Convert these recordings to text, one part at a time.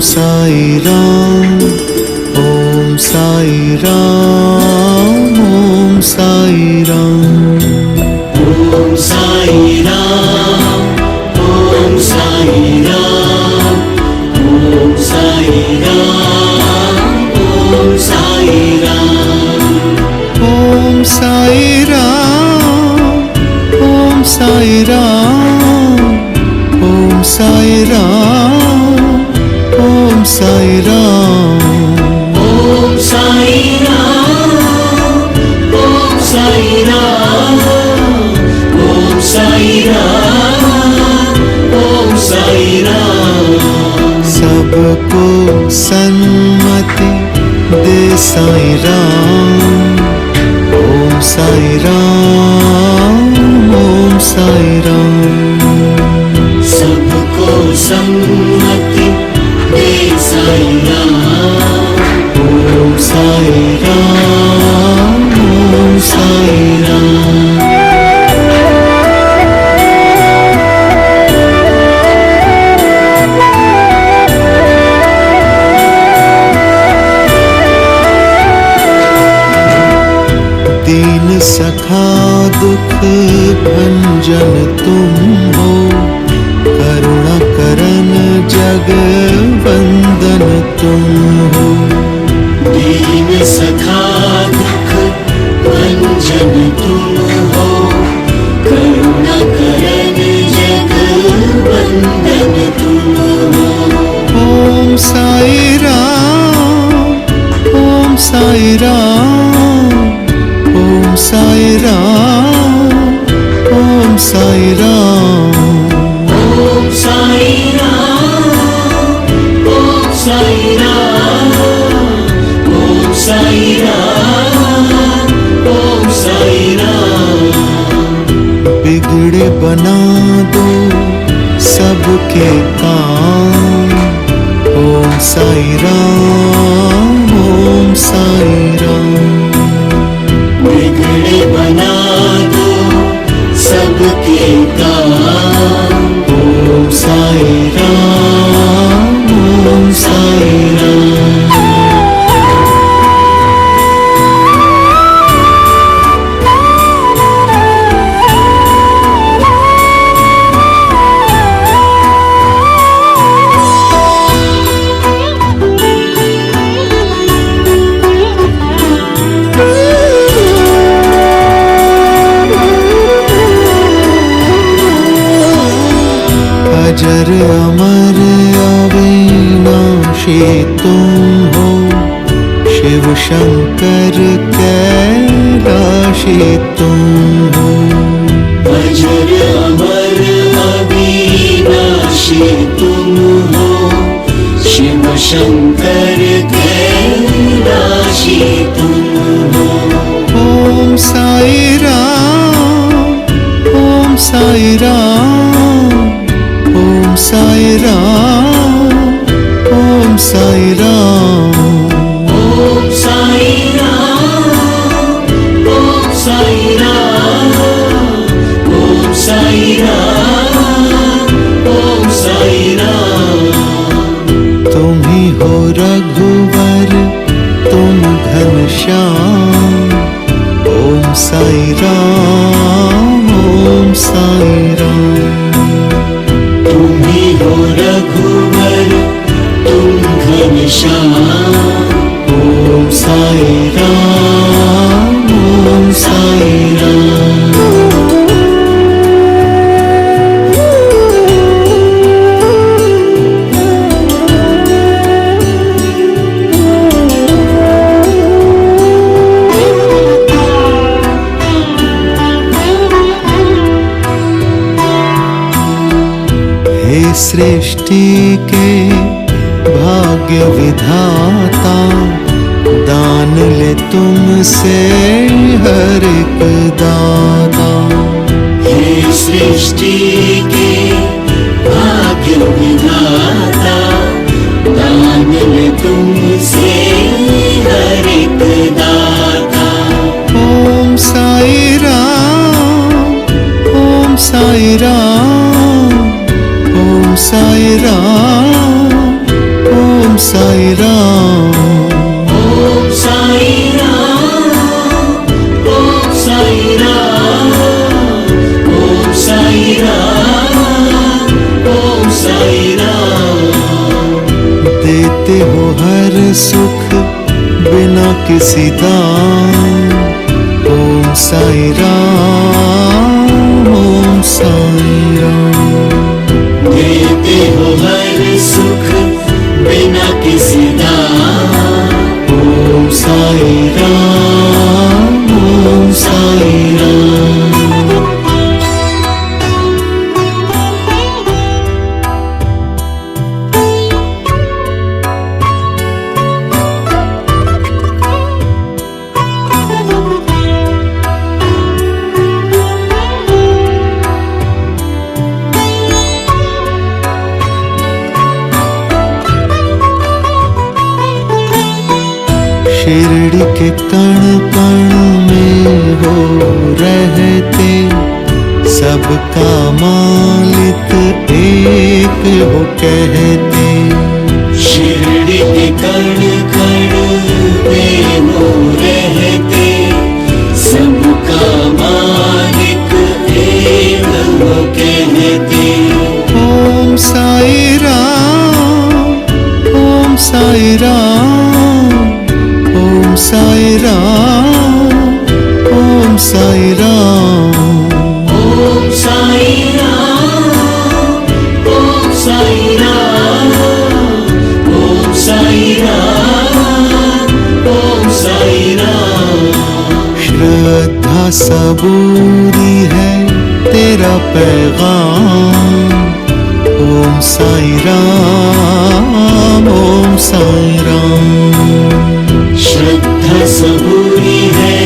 साई राम, ओम साई राम, ओम साई राम, ओम साई राम, ओम साई राम, ओम साई राम, ओम साई राम, ओम साई राम, ओम साई राम, ओम साई राम, ओम साई राम, ओम साई राम, ओम साई राम, ओम साई राम, ओम साई राम। सबको सन्मति दे साई राम, ओम साई राम, ओम साई राम, सबको सम्मति दे साई राम, ओम साई राम, ओम साई राम। दीन सखा दुख भंजन तुम हो, करुणा करन जग वंदन तुम हो। दीन सखा दुख भंजन तुम हो, करुणा करन जग वंदन तुम हो। ओम साई राम, ओम साई राम, ओम साई राम, ओम साई राम, ओम साई राम, ओम साई राम, ओम साई राम, ओम साई राम। बिगड़े बना दो सबके काम, ओम साई राम, ओम साई राम, बिगड़े बना दो सबके काम, ओम साई राम, ओम साई राम। अजर अमर अविनाशी तुम हो, शिव शंकर कैलाशी तुम हो। अजर अमर अविनाशी तुम हो, शिव शंकर कैलाशी तुम हो। ओम साई राम, ओम साई राम, ओम साई राम, ओम साई राम, ओम साई राम, ओम साई राम, ओम साई राम, ओम साई राम। तुम ही हो रघुवर तुम घनश्याम, ओम साई राम, ओम साई राम, तुम ही हो रघुवर तुम घनश्याम, ओम साई राम, ओम साई राम। हे सृष्टि के भाग्य विधाता, दान ले तुमसे हर एक दाता। हे सृष्टि के भाग्य विधाता, दान ले तुमसे हर एक दाता। ओम साई राम, ओम साई राम, ओम साई राम, ओम साई राम, ओम साई राम, ओम साई राम, ओम साई राम, ओम साई राम। देते हो हर सुख बिना किसी दान, ओम साई राम, ओम साई राम। देते हो हर सुख बिना किसी दान, ओम साई राम, ओम साई राम। शिरडी के कण कण में हो रहते, सबका मालिक एक हो कहते। शिरडी के कण कण में हो रहते, सबका मालिक एक हो कहते। ओम साई राम, ओम साई राम, ओम साई राम, ओम साई राम। ओम साई राम, ओम साई राम, ओम साई राम, ओम साई राम। श्रद्धा सबूरी है तेरा पैगाम, ओम साई राम, ओम साई राम। श्रद्धा सबूरी है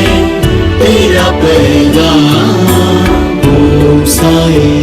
तेरा पैगाम, ओम साई